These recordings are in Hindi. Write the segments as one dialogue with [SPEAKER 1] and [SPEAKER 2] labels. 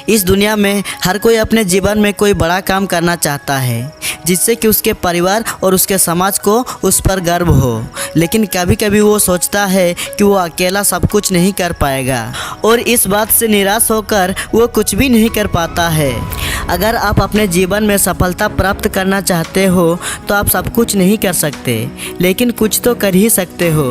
[SPEAKER 1] इस दुनिया में हर कोई अपने जीवन में कोई बड़ा काम करना चाहता है जिससे कि उसके परिवार और उसके समाज को उस पर गर्व हो। लेकिन कभी कभी वो सोचता है कि वो अकेला सब कुछ नहीं कर पाएगा और इस बात से निराश होकर वो कुछ भी नहीं कर पाता है। अगर आप अपने जीवन में सफलता प्राप्त करना चाहते हो तो आप सब कुछ नहीं कर सकते, लेकिन कुछ तो कर ही सकते हो।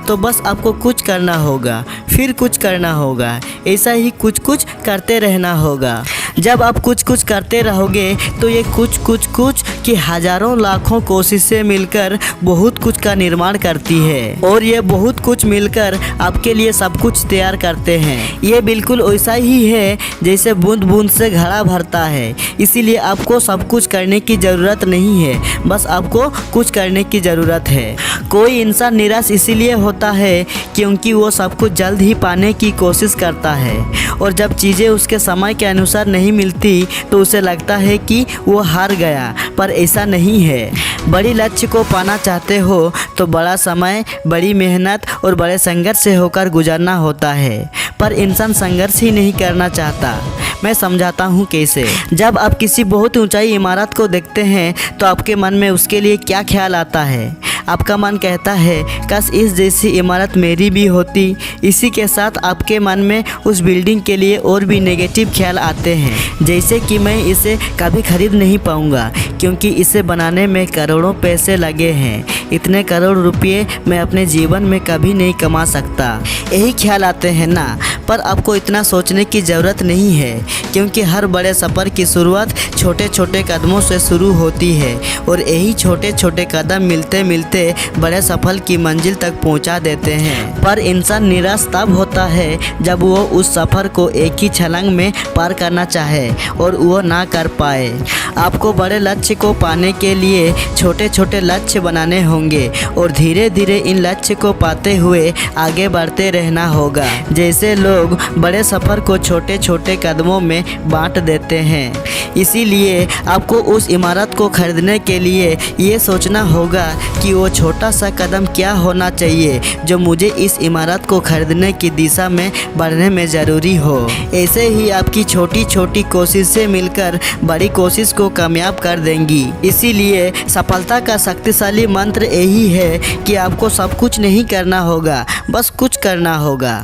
[SPEAKER 1] तो बस आपको कुछ करना होगा, फिर कुछ करना होगा, ऐसा ही कुछ कुछ करते रहना होगा। जब आप कुछ कुछ करते रहोगे तो ये कुछ की हज़ारों लाखों कोशिशें मिलकर बहुत कुछ का निर्माण करती है और ये बहुत कुछ मिलकर आपके लिए सब कुछ तैयार करते हैं। ये बिल्कुल वैसा ही है जैसे बूंद बूंद से घड़ा भरता है। इसीलिए आपको सब कुछ करने की ज़रूरत नहीं है, बस आपको कुछ करने की ज़रूरत है। कोई इंसान निराश इसीलिए होता है क्योंकि वो सब कुछ जल्द ही पाने की कोशिश करता है और जब चीज़ें उसके समय के अनुसार नहीं मिलती तो उसे लगता है कि वो हार गया, पर ऐसा नहीं है। बड़ी लक्ष्य को पाना चाहते हो तो बड़ा समय, बड़ी मेहनत और बड़े संघर्ष से होकर गुजरना होता है, पर इंसान संघर्ष ही नहीं करना चाहता। मैं समझाता हूँ कैसे। जब आप किसी बहुत ऊंचाई इमारत को देखते हैं तो आपके मन में उसके लिए क्या ख्याल आता है? आपका मन कहता है काश इस जैसी इमारत मेरी भी होती। इसी के साथ आपके मन में उस बिल्डिंग के लिए और भी नेगेटिव ख्याल आते हैं, जैसे कि मैं इसे कभी खरीद नहीं पाऊंगा क्योंकि इसे बनाने में करोड़ों पैसे लगे हैं। इतने करोड़ रुपये मैं अपने जीवन में कभी नहीं कमा सकता। यही ख्याल आते हैं ना। पर आपको इतना सोचने की ज़रूरत नहीं है क्योंकि हर बड़े सफ़र की शुरुआत छोटे छोटे कदमों से शुरू होती है और यही छोटे छोटे कदम मिलते मिलते बड़े सफल की मंजिल तक पहुंचा देते हैं। पर इंसान निराश तब होता है जब वो उस सफ़र को एक ही छलांग में पार करना चाहे और वो ना कर पाए। आपको बड़े लक्ष्य को पाने के लिए छोटे छोटे लक्ष्य बनाने होंगे और धीरे धीरे इन लक्ष्य को पाते हुए आगे बढ़ते रहना होगा। जैसे लोग बड़े सफ़र को छोटे छोटे कदमों में बांट देते हैं, इसीलिए आपको उस इमारत को खरीदने के लिए ये सोचना होगा कि वो छोटा सा कदम क्या होना चाहिए जो मुझे इस इमारत को खरीदने की दिशा में बढ़ने में ज़रूरी हो। ऐसे ही आपकी छोटी छोटी कोशिशें मिलकर बड़ी कोशिश को कामयाब कर देंगी। इसीलिए सफलता का शक्तिशाली मंत्र यही है कि आपको सब कुछ नहीं करना होगा, बस कुछ करना होगा।